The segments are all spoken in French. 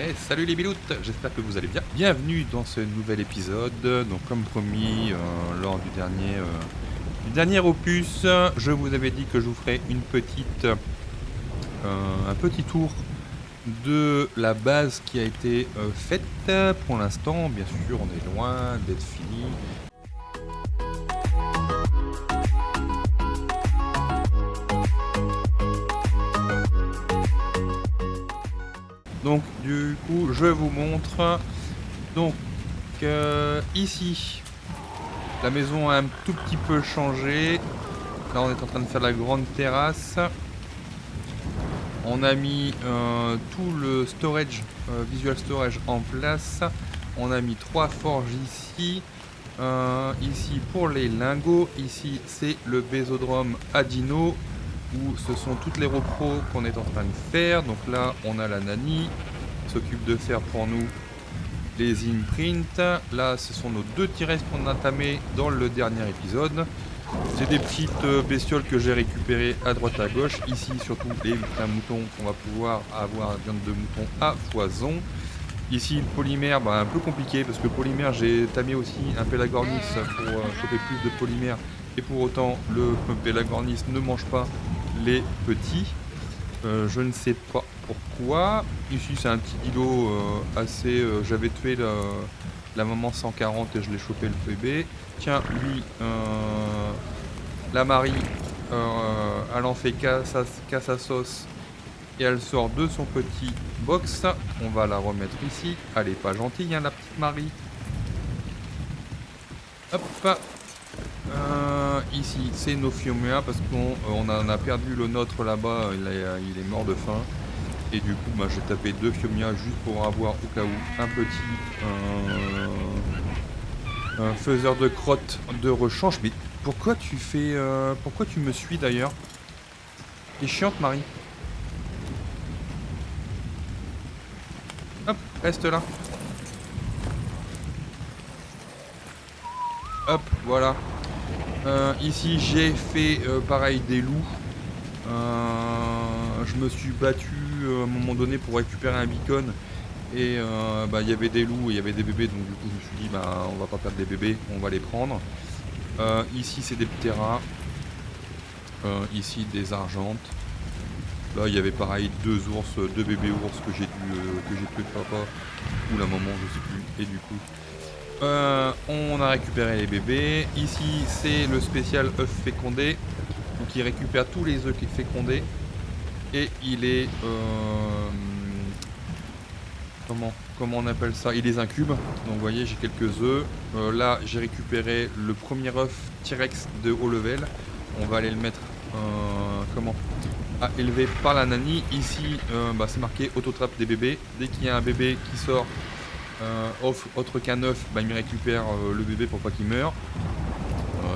Eh, salut les biloutes, j'espère que vous allez bien. Bienvenue dans ce nouvel épisode. Donc comme promis lors du dernier opus, je vous avais dit que je vous ferai un petit tour de la base qui a été faite. Pour l'instant, bien sûr, on est loin d'être fini. Donc du coup, je vous montre. Donc ici, la maison a un tout petit peu changé. Là, on est en train de faire la grande terrasse. On a mis tout le storage, visual storage en place. On a mis 3 forges ici. Ici pour les lingots. Ici, c'est le bésodrome Adino, où ce sont toutes les repros qu'on est en train de faire. Donc là, on a la Nani qui s'occupe de faire pour nous les imprints. Là, ce sont nos 2 tirets qu'on a tamés dans le dernier épisode. C'est des petites bestioles que j'ai récupérées à droite à gauche. Ici, surtout les moutons qu'on va pouvoir avoir, viande de mouton à foison. Ici, le polymère, un peu compliqué parce que le polymère, j'ai tamé aussi un Pelagornis pour choper plus de polymère. Et pour autant, le Pelagornis ne mange pas les petits. Je ne sais pas pourquoi. Ici, c'est un petit dilo assez... J'avais tué la maman 140 et je l'ai chopé le bébé. Tiens, lui, la Marie, elle en fait qu'à sa sauce et elle sort de son petit box. On va la remettre ici. Elle est pas gentille, hein, la petite Marie. Hop. Ici, c'est nos Fiumia parce qu'on en a perdu le nôtre là-bas. Il est mort de faim. Et du coup, j'ai tapé 2 Fiumia juste pour avoir au cas où un petit un faiseur de crottes de rechange. Mais pourquoi tu fais... pourquoi tu me suis d'ailleurs? T'es chiante, Marie. Hop, reste là. Hop, voilà. Ici, j'ai fait pareil des loups. Je me suis battu à un moment donné pour récupérer un beacon. Et il y avait des loups et il y avait des bébés. Donc du coup, je me suis dit, on va pas perdre des bébés, on va les prendre. Ici, c'est des pteras. Ici, des argentes. Là, il y avait pareil 2 ours, 2 bébés ours que j'ai tué le papa ou la maman, je sais plus. Et du coup, on a récupéré les bébés. Ici, c'est le spécial œuf fécondé. Donc, il récupère tous les œufs fécondés. Et il est... comment on appelle ça? Il les incube. Donc, vous voyez, j'ai quelques œufs. Là, j'ai récupéré le premier œuf T-Rex de haut level. On va aller le mettre... élevé par la Nani. Ici, c'est marqué autotrappe des bébés. Dès qu'il y a un bébé qui sort autre qu'un œuf, il me récupère le bébé pour pas qu'il meure.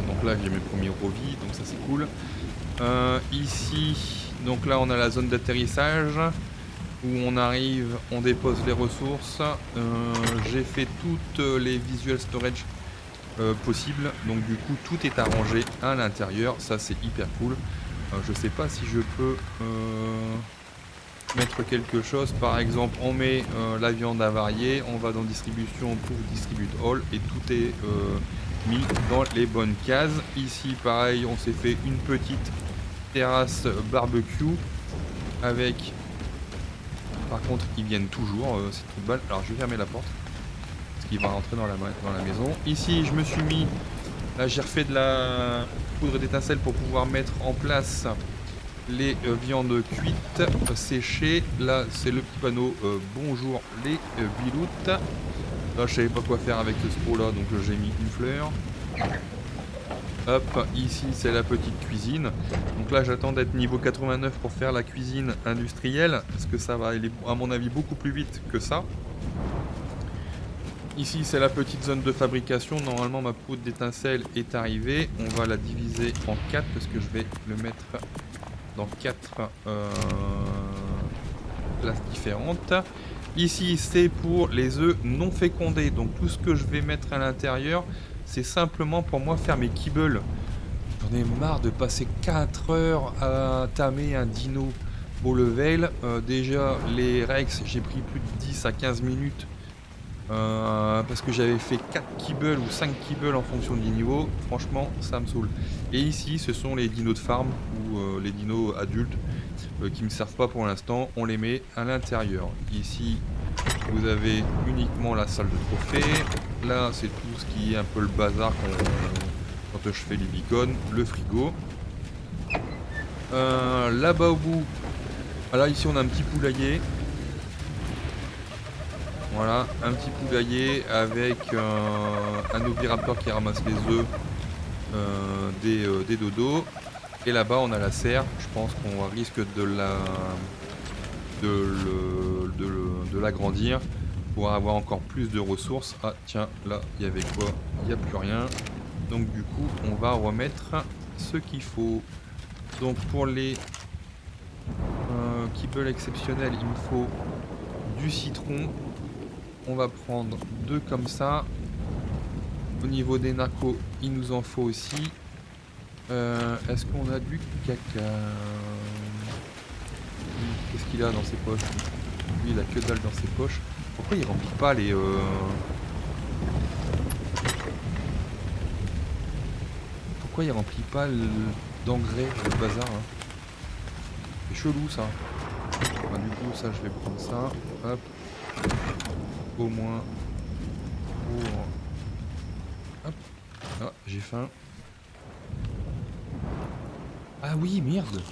Donc là, j'ai mes premiers rovis, donc ça c'est cool. Ici, donc là, on a la zone d'atterrissage où on arrive, on dépose les ressources. J'ai fait toutes les visual storage possibles. Donc du coup, tout est arrangé à l'intérieur. Ça, c'est hyper cool. Je sais pas si je peux mettre quelque chose. Par exemple, on met la viande avariée, on va dans distribution pour distribute all et tout est mis dans les bonnes cases. Ici, pareil, on s'est fait une petite terrasse barbecue avec... Par contre, ils viennent toujours, c'est trop de balle. Alors, je vais fermer la porte parce qu'il va rentrer dans la maison. Ici, je me suis mis... Là, j'ai refait de la poudre d'étincelle pour pouvoir mettre en place les viandes cuites, séchées. Là, c'est le petit panneau bonjour les biloutes. Là, je savais pas quoi faire avec ce pot là, donc j'ai mis une fleur. Hop, ici c'est la petite cuisine. Donc là, j'attends d'être niveau 89 pour faire la cuisine industrielle, parce que ça va aller à mon avis beaucoup plus vite que ça. Ici, c'est la petite zone de fabrication. Normalement, ma poudre d'étincelle est arrivée. On va la diviser en 4 parce que je vais le mettre dans 4 places différentes. Ici, c'est pour les œufs non fécondés. Donc, tout ce que je vais mettre à l'intérieur, c'est simplement pour moi faire mes kibbles. J'en ai marre de passer 4 heures à tamer un dino au level. Déjà les Rex, j'ai pris plus de 10 à 15 minutes parce que j'avais fait 4 kibbles ou 5 kibbles en fonction du niveau. Franchement, ça me saoule. Et ici, ce sont les dinos de farm ou les dinos adultes qui me servent pas pour l'instant. On les met à l'intérieur. Ici, vous avez uniquement la salle de trophée. Là, c'est tout ce qui est un peu le bazar quand je fais les beacons. Le frigo. Là-bas au bout, là ici on a un petit poulailler. Voilà, un petit poulailler avec un oviraptor qui ramasse les œufs des dodos. Et là-bas on a la serre. Je pense qu'on risque de l'agrandir pour avoir encore plus de ressources. Ah tiens, là il y avait quoi? Il n'y a plus rien. Donc du coup on va remettre ce qu'il faut. Donc pour les kibbles exceptionnels, il me faut du citron. On va prendre 2 comme ça. Au niveau des narcos, il nous en faut aussi. Est-ce qu'on a du caca? Qu'est-ce qu'il a dans ses poches? Lui, il a que dalle dans ses poches. Pourquoi il remplit pas les... Pourquoi il remplit pas d'engrais, le bazar là? C'est chelou ça. Enfin, du coup, ça, je vais prendre ça. Hop. Au moins. Pour... Hop. Ah, j'ai faim. Ah oui, merde.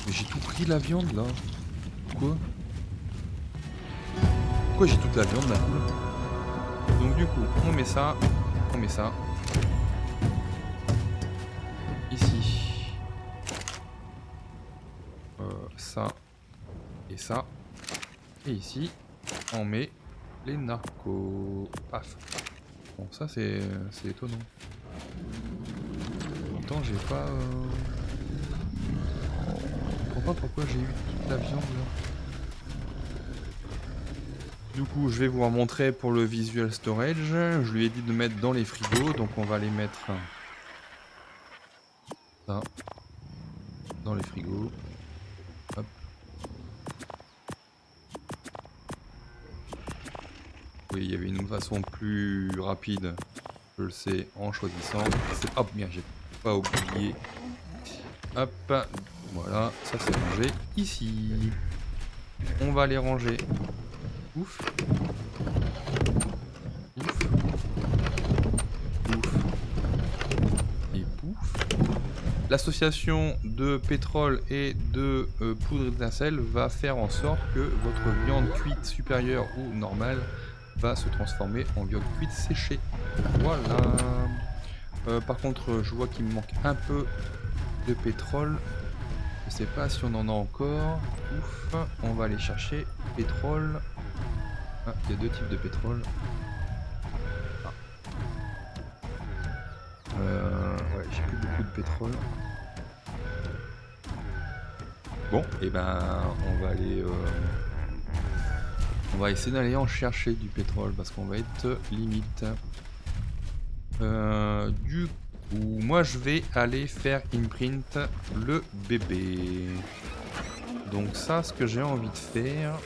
Mais j'ai tout pris de la viande là. Pourquoi? Pourquoi j'ai toute la viande là? Donc du coup, on met ça. On met ça. Ici. Ça. Et ça. Et ici, on met les narcos. Paf. Bon, ça c'est étonnant. Pourtant, j'ai pas... Je comprends pas pourquoi j'ai eu toute la viande là. Du coup, je vais vous en montrer pour le visual storage. Je lui ai dit de mettre dans les frigos, donc on va les mettre ça dans les frigos. Hop. Oui, il y avait une façon plus rapide, je le sais, en choisissant. Hop, bien, j'ai pas oublié. Hop, voilà, ça c'est rangé ici. On va les ranger. Ouf. Ouf. Ouf. Et pouf. L'association de pétrole et de poudre d'étincelle va faire en sorte que votre viande cuite supérieure ou normale va se transformer en viande cuite séchée. Voilà. Par contre, je vois qu'il me manque un peu de pétrole. Je sais pas si on en a encore. Ouf. On va aller chercher pétrole. Ah, il y a 2 types de pétrole. Ah. Ouais, j'ai plus beaucoup de pétrole. Bon, et ben on va aller... On va essayer d'aller en chercher du pétrole parce qu'on va être limite. Du coup, moi je vais aller faire imprint le bébé. Donc ça, ce que j'ai envie de faire...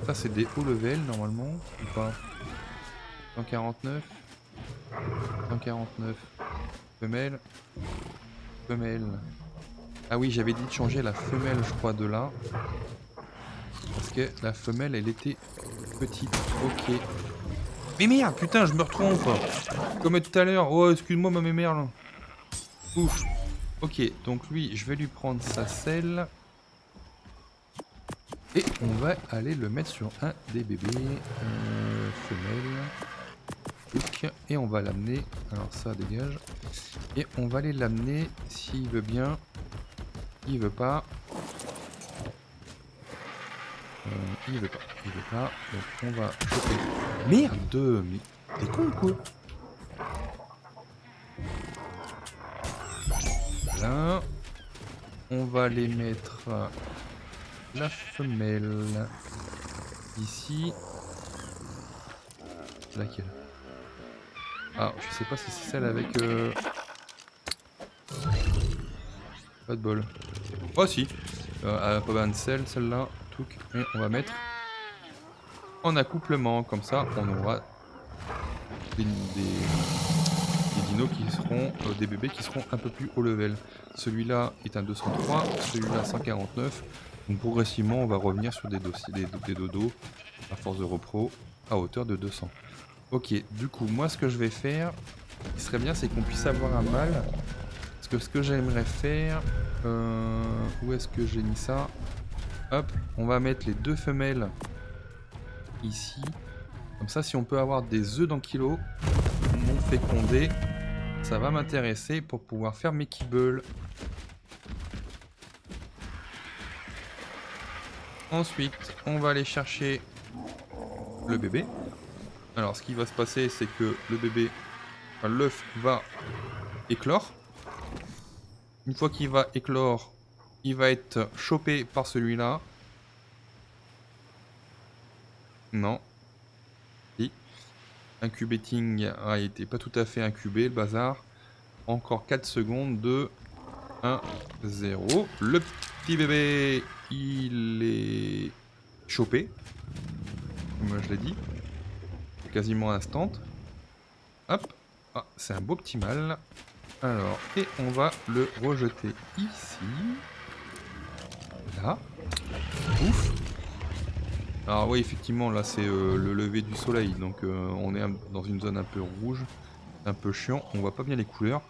Ça c'est des hauts level normalement, ou pas? 149. 149. Femelle. Femelle. Ah oui, j'avais dit de changer la femelle, je crois, de là. Parce que la femelle, elle était petite. Ok. Mais merde, putain, je me trompe. Comme tout à l'heure. Oh, excuse-moi, ma mère, là. Ouf. Ok, donc lui, je vais lui prendre sa selle. Et on va aller le mettre sur un des bébés. Femelle. Et on va l'amener. Alors ça, dégage. Et on va aller l'amener s'il veut bien. Il veut pas. Il veut pas. Il veut pas. Donc on va choper. Merde! Mais t'es con ou quoi? Voilà. On va les mettre la femelle ici. Laquelle? Ah, je sais pas si c'est celle avec... Pas de bol. Oh si. Pas de sel, celle-là. Et on va mettre en accouplement. Comme ça, on aura des dinos qui seront des bébés qui seront un peu plus haut level. Celui-là est un 203, celui-là 149. Donc progressivement, on va revenir sur des dodos à force de repro à hauteur de 200. Ok, du coup, moi ce que je vais faire, ce qui serait bien, c'est qu'on puisse avoir un mâle. Parce que ce que j'aimerais faire, où est-ce que j'ai mis ça? Hop, on va mettre les 2 femelles ici. Comme ça, si on peut avoir des œufs dans kilo non fécondés, ça va m'intéresser pour pouvoir faire mes kibbles. Ensuite, on va aller chercher le bébé. Alors, ce qui va se passer, c'est que le bébé, enfin, l'œuf va éclore. Une fois qu'il va éclore, il va être chopé par celui-là. Non. Si. Incubating, il n'était pas tout à fait incubé, le bazar. Encore 4 secondes de 1, 0. Le petit bébé, il est chopé. Comme je l'ai dit. Quasiment instant. Hop. Ah, c'est un beau petit mâle. Alors, et on va le rejeter ici. Là. Ouf. Alors oui, effectivement, là c'est le lever du soleil. Donc on est dans une zone un peu rouge. Un peu chiant. On voit pas bien les couleurs.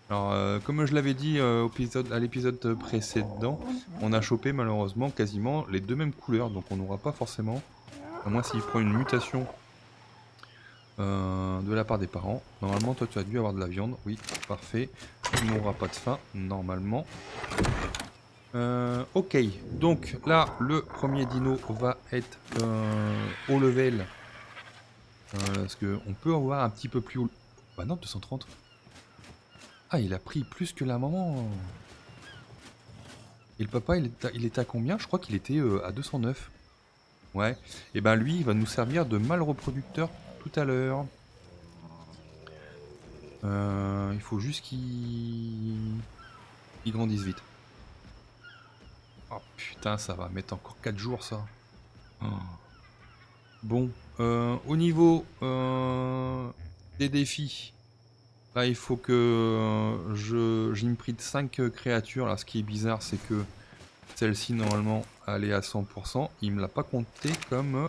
Alors, comme je l'avais dit à l'épisode précédent, on a chopé malheureusement quasiment les 2 mêmes couleurs, donc on n'aura pas forcément, à moins s'il prend une mutation de la part des parents. Normalement, toi tu as dû avoir de la viande, oui, parfait. Tu n'auras pas de faim, normalement. Ok, donc là, le premier dino va être au level, parce qu'on peut avoir un petit peu plus haut. Bah non, 230. Ah, il a pris plus que la maman. Et le papa, il était à combien? Je crois qu'il était à 209. Ouais. Et ben lui, il va nous servir de mâle reproducteur tout à l'heure. Il faut juste qu'il grandisse vite. Oh putain, ça va mettre encore 4 jours ça. Oh. Bon, au niveau des défis. Là, il faut que j'imprinte 5 créatures. Là, ce qui est bizarre, c'est que celle-ci, normalement, elle est à 100%. Il me l'a pas compté comme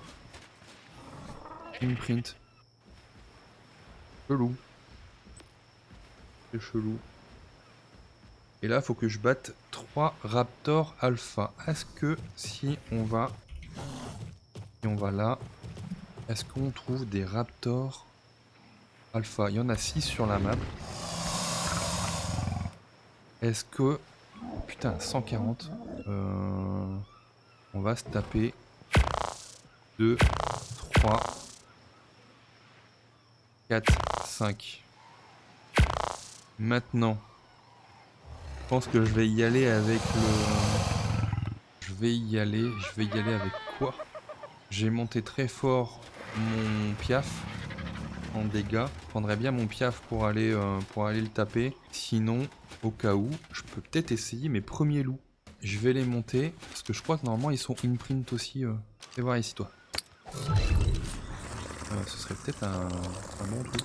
imprint. Chelou. C'est chelou. Et là, il faut que je batte 3 raptors alpha. Est-ce que si on va là, est-ce qu'on trouve des raptors alpha? Il y en a 6 sur la map. Est-ce que... Putain, 140. On va se taper 2, 3, 4, 5. Maintenant, je pense que je vais y aller avec le... Je vais y aller avec quoi? J'ai monté très fort mon piaf en dégâts. Je prendrais bien mon piaf pour aller le taper. Sinon, au cas où, je peux peut-être essayer mes premiers loups. Je vais les monter, parce que je crois que normalement ils sont imprint aussi. Fais voir ici toi. Ce serait peut-être un bon truc.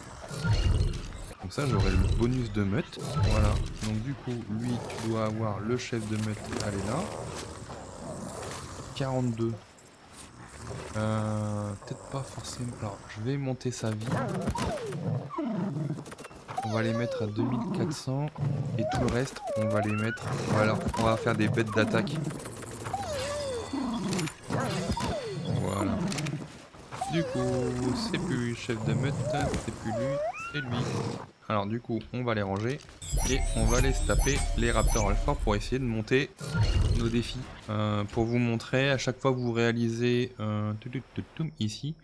Comme ça j'aurai le bonus de meute. Voilà. Donc du coup, lui, tu dois avoir le chef de meute. Allez là. 42. Peut-être pas forcément. Alors, je vais monter sa vie. On va les mettre à 2400. Et tout le reste, on va les mettre... Voilà, on va faire des bêtes d'attaque. Voilà. Du coup, c'est plus lui, chef de meute, c'est plus lui, c'est lui. Alors du coup, on va les ranger. Et on va aller se taper les raptors alpha pour essayer de monter nos défis. Pour vous montrer, à chaque fois que vous réalisez ici,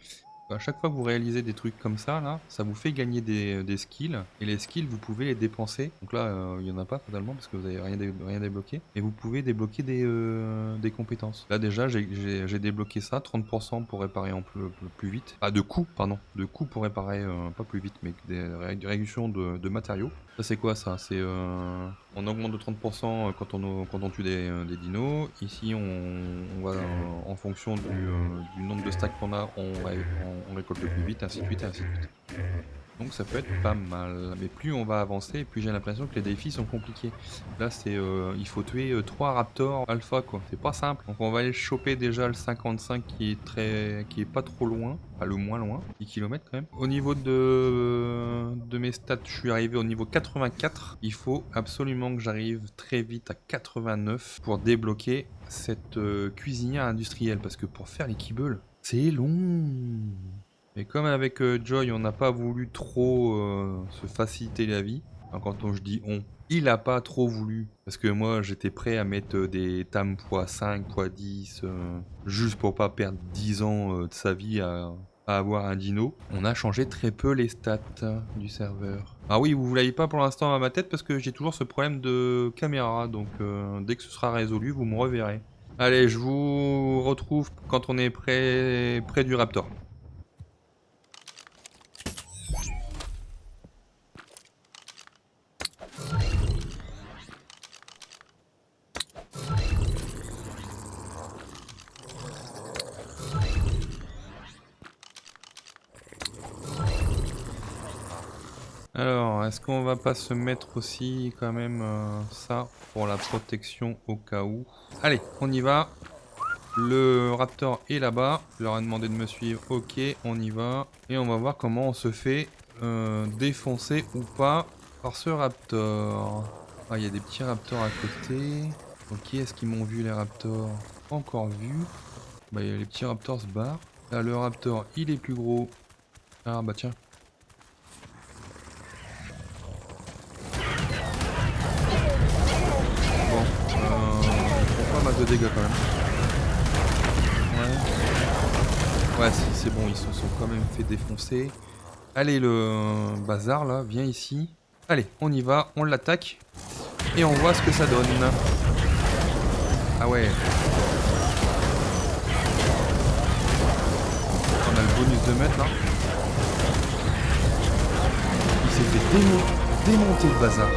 À chaque fois que vous réalisez des trucs comme ça, là, ça vous fait gagner des skills. Et les skills, vous pouvez les dépenser. Donc là, il n'y en a pas totalement parce que vous n'avez rien débloqué. Et vous pouvez débloquer des compétences. Là déjà, j'ai débloqué ça, 30% pour réparer en plus vite. Ah, de coût, pardon. De coût pour réparer, pas plus vite, mais des réductions de matériaux. Ça c'est quoi ça? C'est on augmente de 30% quand on tue des dinos. Ici on va en fonction du nombre de stacks qu'on a, on récolte plus vite, ainsi de suite et ainsi de suite. Donc ça peut être pas mal. Mais plus on va avancer, plus j'ai l'impression que les défis sont compliqués. Là c'est il faut tuer 3 raptors alpha quoi. C'est pas simple. Donc on va aller choper déjà le 55 qui est pas trop loin. Enfin le moins loin. 10 km quand même. Au niveau de mes stats, je suis arrivé au niveau 84. Il faut absolument que j'arrive très vite à 89 pour débloquer cette cuisinière industrielle. Parce que pour faire les kibbles, c'est long. Et comme avec Joy, on n'a pas voulu trop se faciliter la vie. Enfin, quand je dis on, il n'a pas trop voulu. Parce que moi, j'étais prêt à mettre des TAM x5, x10, juste pour pas perdre 10 ans de sa vie à avoir un dino. On a changé très peu les stats du serveur. Ah oui, vous ne l'avez pas pour l'instant à ma tête parce que j'ai toujours ce problème de caméra. Donc dès que ce sera résolu, vous me reverrez. Allez, je vous retrouve quand on est près du Raptor. Alors, est-ce qu'on va pas se mettre aussi quand même ça pour la protection au cas où? Allez, on y va. Le raptor est là-bas. Je leur ai demandé de me suivre. Ok, on y va. Et on va voir comment on se fait défoncer ou pas par ce raptor. Ah, il y a des petits raptors à côté. Ok, est-ce qu'ils m'ont vu les raptors? Pas encore vu. Bah, les petits raptors se barrent. Là, le raptor, il est plus gros. Ah, bah tiens. Pas mal de dégâts quand même. Ouais, c'est bon, ils se sont quand même fait défoncer. Allez, le bazar là, viens ici. Allez, on y va, on l'attaque. Et on voit ce que ça donne. Ah ouais. On a le bonus de mètres là. Il s'est fait démonter le bazar.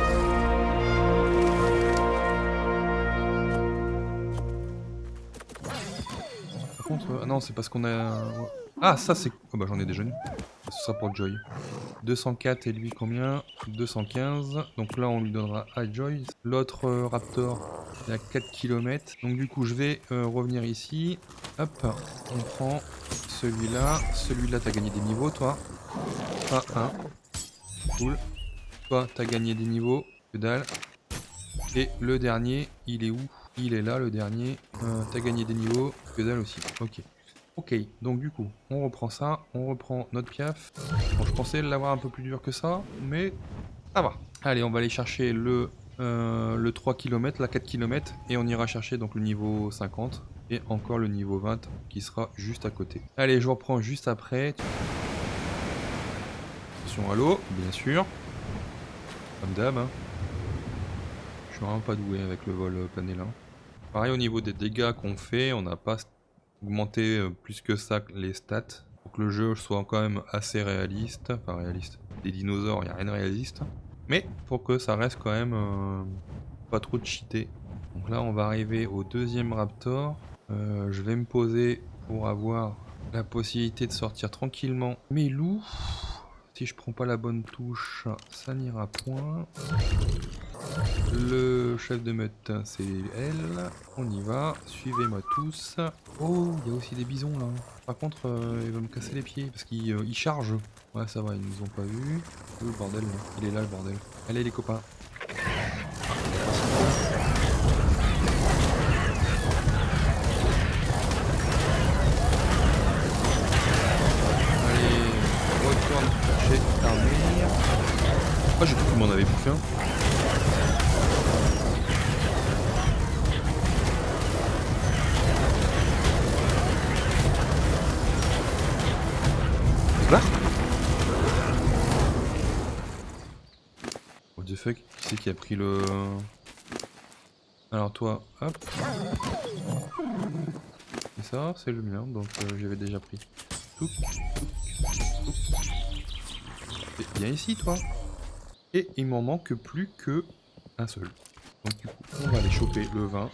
Par contre, ah non, c'est parce qu'on a... Ah, ça c'est... Oh bah j'en ai déjà une. Ce sera pour Joy. 204 et lui combien? 215. Donc là on lui donnera à Joy. L'autre Raptor il a 4 km. Donc du coup je vais revenir ici. Hop, on prend celui-là. Celui-là t'as gagné des niveaux toi. Pas un. Cool. Toi t'as gagné des niveaux. Que dalle. Et le dernier, il est où? Il est là le dernier. T'as gagné des niveaux. Que dalle aussi. Ok. Ok, donc du coup, on reprend ça, on reprend notre piaf. Bon, je pensais l'avoir un peu plus dur que ça, mais ça va. Allez, on va aller chercher le 3 km, la 4 km, et on ira chercher donc le niveau 50, et encore le niveau 20, qui sera juste à côté. Allez, je reprends juste après. Attention à l'eau, bien sûr. Comme d'hab, hein. Je suis vraiment pas doué avec le vol panélin. Pareil au niveau des dégâts qu'on fait, on n'a pas augmenté plus que ça les stats pour que le jeu soit quand même assez réaliste. Enfin réaliste. Des dinosaures, il n'y a rien de réaliste. Mais pour que ça reste quand même pas trop cheaté. Donc là on va arriver au deuxième raptor. Je vais me poser pour avoir la possibilité de sortir tranquillement mes loups. Si je prends pas la bonne touche, ça n'ira point. Le chef de meute, c'est elle. On y va. Suivez-moi tous. Oh, il y a aussi des bisons là. Par contre, il va me casser les pieds parce qu'il charge. Ouais, ça va, ils nous ont pas vus. Où le bordel là? Il est là le bordel. Allez les copains. Allez, retourne chercher l'armure. Oh, j'ai cru qu'il m'en avait bouffé un. Quoi? What the fuck? Qui c'est qui a pris le... Alors toi, hop. Et ça, c'est le mien, donc j'avais déjà pris. Touc, touc, touc. Et viens ici, toi. Et il m'en manque plus que un seul. Donc du coup, on va aller choper le vin.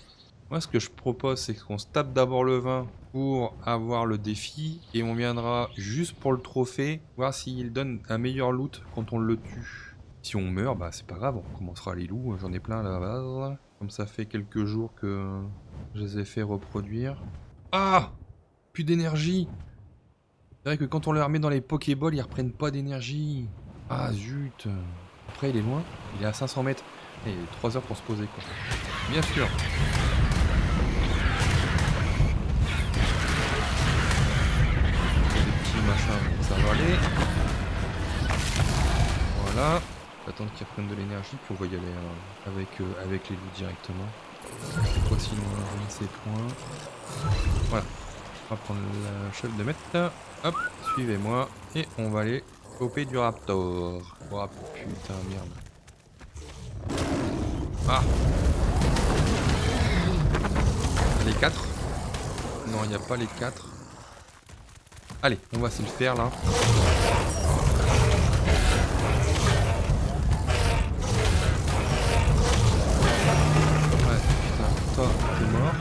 Moi, ce que je propose, c'est qu'on se tape d'abord le vin pour avoir le défi. Et on viendra juste pour le trophée, voir s'il donne un meilleur loot quand on le tue. Si on meurt, bah c'est pas grave, on recommencera les loups. J'en ai plein à la base. Comme ça fait quelques jours que je les ai fait reproduire. Ah! Plus d'énergie! C'est vrai que quand on les remet dans les Pokéballs, ils reprennent pas d'énergie. Ah zut! Après, il est loin. Il est à 500 mètres. Et 3 heures pour se poser, quoi. Bien sûr! Des petits machins, ça va aller. Voilà. Attendre qu'ils reprennent de l'énergie, puis on va y aller avec les loups directement. C'est quoi sinon un de ces points? Voilà. On va prendre la chef de mettre. Hop, suivez-moi. Et on va aller choper du raptor. Oh putain, merde. Ah! Les 4? Non, il n'y a pas les 4. Allez, on va se le faire là. Ouais, putain, toi, t'es mort.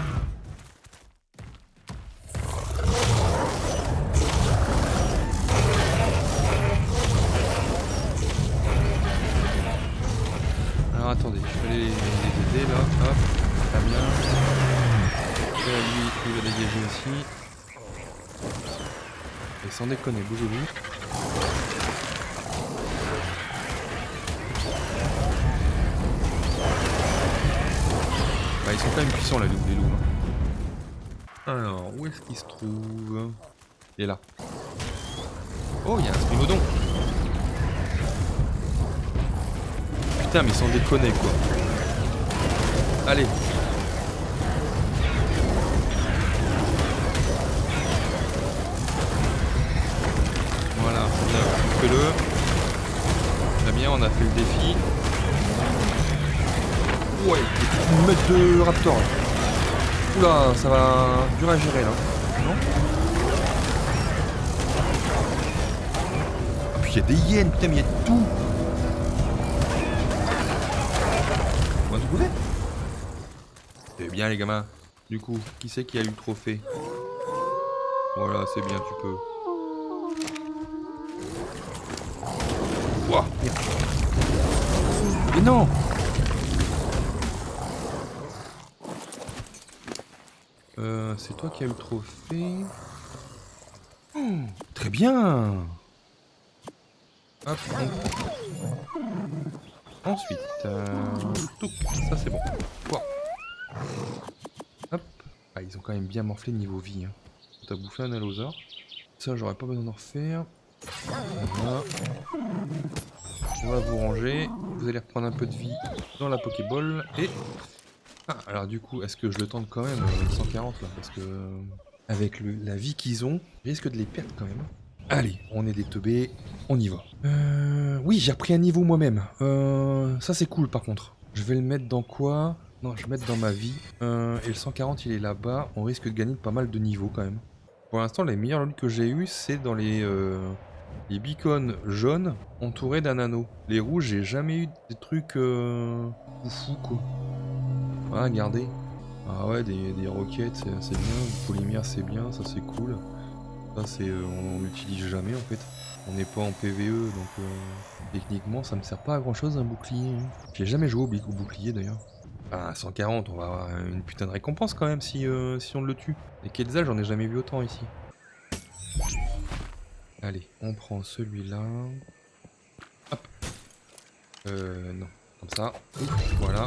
Alors attendez, je vais les aider là, hop, très bien. Et lui, il va dégager aussi. Et sans déconner, bougez-vous. Bah, ils sont quand même puissants là, les loups. Hein. Alors, où est-ce qu'il se trouve? Il est là. Oh, il y a un Spinodon. Putain, mais sans déconner quoi. Allez. Voilà, on fais-le. Très bien, on a fait le défi. Ouais, une meute de raptor. Oula, ça va dur à gérer là. Non? Ah, puis il y a des hyènes, putain, mais il y a de tout. On va trouver. C'est bien les gamins. Du coup, qui c'est qui a eu le trophée? Voilà, c'est bien, tu peux. Ouah, merde. Mais non! C'est toi qui as eu le trophée. Oh, très bien! Hop, ensuite, touc, ça c'est bon. Wow. Hop. Ah, ils ont quand même bien morflé niveau vie. Hein. T'as bouffé un allosaure. Ça, j'aurais pas besoin d'en refaire. Voilà. On va vous ranger. Vous allez reprendre un peu de vie dans la Pokéball. Et... Ah, alors du coup, est-ce que je le tente quand même 140 là? Parce que... Avec la vie qu'ils ont, je risque de les perdre quand même. Allez, on est des teubés, on y va. Oui, j'ai repris un niveau moi-même. Ça c'est cool par contre. Je vais le mettre dans quoi? Non, je vais le mettre dans ma vie. Et le 140 il est là-bas. On risque de gagner pas mal de niveaux quand même. Pour l'instant, les meilleurs loots que j'ai eu, c'est dans les beacons jaunes entourés d'un anneau. Les rouges, j'ai jamais eu des trucs fou quoi. Ah, regardez. Ah ouais, des roquettes, c'est bien. Du polymère, c'est bien, ça c'est cool. Ça, c'est on l'utilise jamais en fait. On n'est pas en PVE, donc techniquement, ça me sert pas à grand chose un bouclier. J'ai jamais joué au bouclier d'ailleurs. Ah, 140, on va avoir une putain de récompense quand même si on le tue. Et Quetzal, j'en ai jamais vu autant ici. Allez, on prend celui-là. Hop. Non, comme ça. Voilà.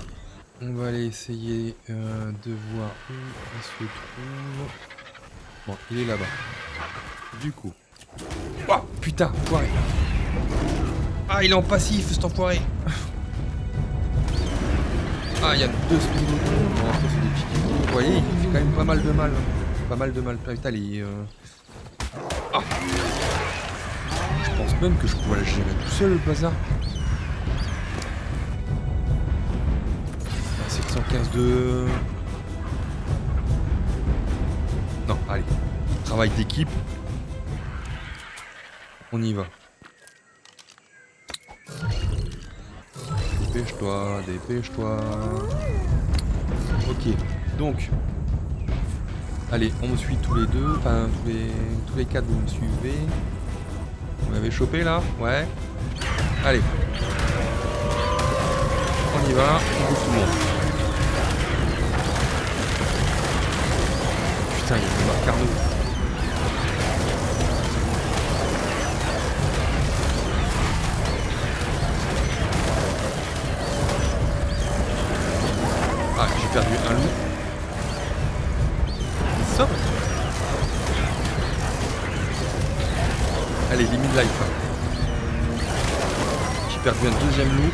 On va aller essayer de voir où il se trouve. Bon, il est là-bas. Du coup. Oh, putain, enfoiré. Ah, il est en passif, cet enfoiré. Ah, il y a 2 Spinodons. Bon, après, c'est des petits. Vous voyez, il fait quand même pas mal de mal. Pas mal de mal. Putain, les... Ah. Je pense même que je pourrais le gérer tout seul, le bazar. 715 de... Non, allez. Travail d'équipe. On y va. Dépêche-toi, dépêche-toi. Ok, donc... Allez, on me suit tous les deux, enfin tous les quatre vous me suivez. Vous m'avez chopé là? Ouais. Allez. On y va, on bouge tout le monde. Putain, il y a une marque Carnot. Ah, j'ai perdu un loup. Stop. Allez, limite life. J'ai perdu un deuxième loup.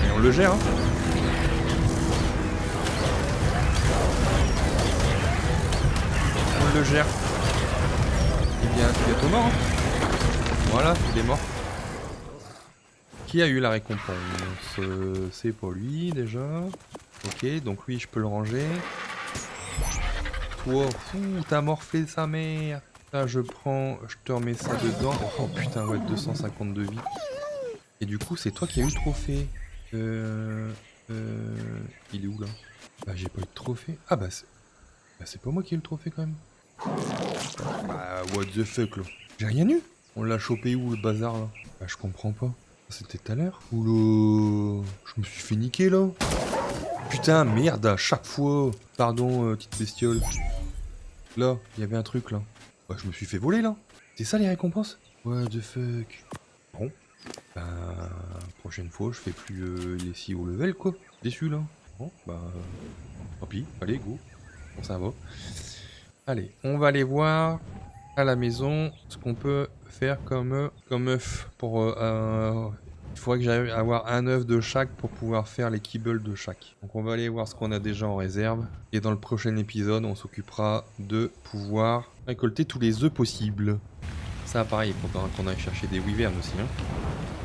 Et on le gère. Hein. On le gère. Il est bientôt mort. Hein. Voilà, il est mort. Qui a eu la récompense? C'est pas lui déjà. Ok, donc lui je peux le ranger. Toi, fou, t'as morflé sa mère. Là je prends, je te remets ça dedans. Oh putain, ouais, 252 vies. Et du coup, c'est toi qui as eu le trophée. Il est où là? Bah j'ai pas eu de trophée. Ah bah c'est pas moi qui ai eu le trophée quand même. Bah what the fuck là. J'ai rien eu. On l'a chopé où le bazar là? Bah je comprends pas. C'était tout à l'heure. Oula, je me suis fait niquer là. Putain, merde, à chaque fois. Pardon, petite bestiole. Là, il y avait un truc là. Bah, je me suis fait voler là. C'est ça les récompenses? What the fuck. Bon. Bah, prochaine fois, je fais plus les 6 au level quoi. Déçu là. Bon, bah, tant pis. Allez, go. Bon, ça va. Allez, on va aller voir à la maison ce qu'on peut faire comme œuf pour il faudrait que j'arrive à avoir un œuf de chaque pour pouvoir faire les kibbles de chaque. Donc on va aller voir ce qu'on a déjà en réserve et dans le prochain épisode on s'occupera de pouvoir récolter tous les œufs possibles. Ça pareil, il faudra qu'on aille chercher des wyverns aussi hein.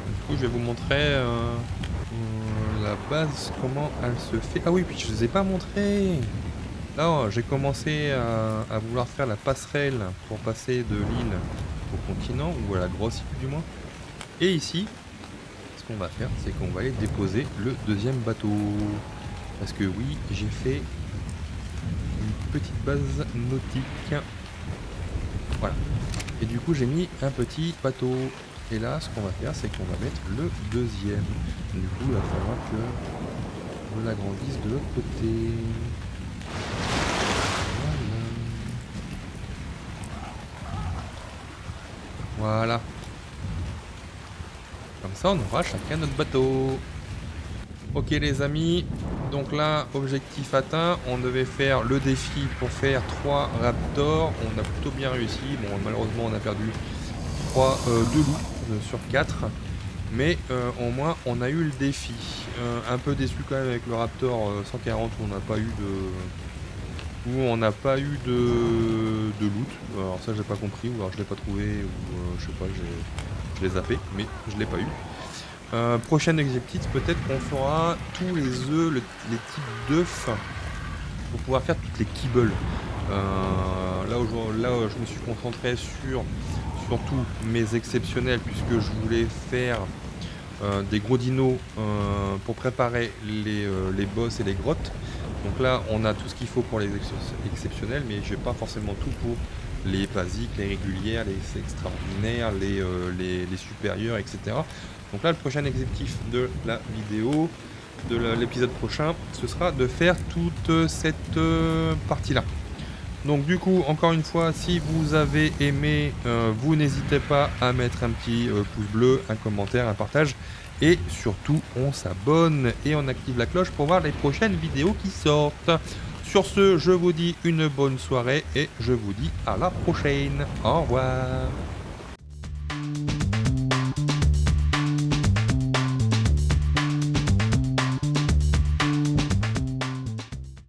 Du coup je vais vous montrer la base, comment elle se fait. Ah oui, puis je ne vous ai pas montré. Là, j'ai commencé à vouloir faire la passerelle pour passer de l'île au continent, ou à la grosse île du moins. Et ici, ce qu'on va faire, c'est qu'on va aller déposer le deuxième bateau. Parce que oui, j'ai fait une petite base nautique. Voilà. Et du coup, j'ai mis un petit bateau. Et là, ce qu'on va faire, c'est qu'on va mettre le deuxième. Du coup, il va falloir que je l'agrandisse de l'autre côté. Voilà. Comme ça, on aura chacun notre bateau. Ok les amis, donc là, objectif atteint. On devait faire le défi pour faire 3 raptors. On a plutôt bien réussi. Bon, malheureusement, on a perdu 2 loups sur 4. Mais au moins, on a eu le défi. Un peu déçu quand même avec le raptor 140 où on n'a pas eu de loot. Alors ça j'ai pas compris, ou alors je l'ai pas trouvé, ou je sais pas, je l'ai zappé, mais je l'ai pas eu. Prochain objectif, peut-être qu'on fera tous les œufs, les types d'œufs, pour pouvoir faire toutes les kibbles. Là je me suis concentré sur surtout mes exceptionnels, puisque je voulais faire des gros dinos pour préparer les boss et les grottes. Donc là, on a tout ce qu'il faut pour les exceptionnels, mais j'ai pas forcément tout pour les basiques, les régulières, les extraordinaires, les supérieurs, etc. Donc là, le prochain objectif de la vidéo, de l'épisode prochain, ce sera de faire toute cette partie-là. Donc du coup, encore une fois, si vous avez aimé, vous n'hésitez pas à mettre un petit pouce bleu, un commentaire, un partage. Et surtout, on s'abonne et on active la cloche pour voir les prochaines vidéos qui sortent. Sur ce, je vous dis une bonne soirée et je vous dis à la prochaine. Au revoir.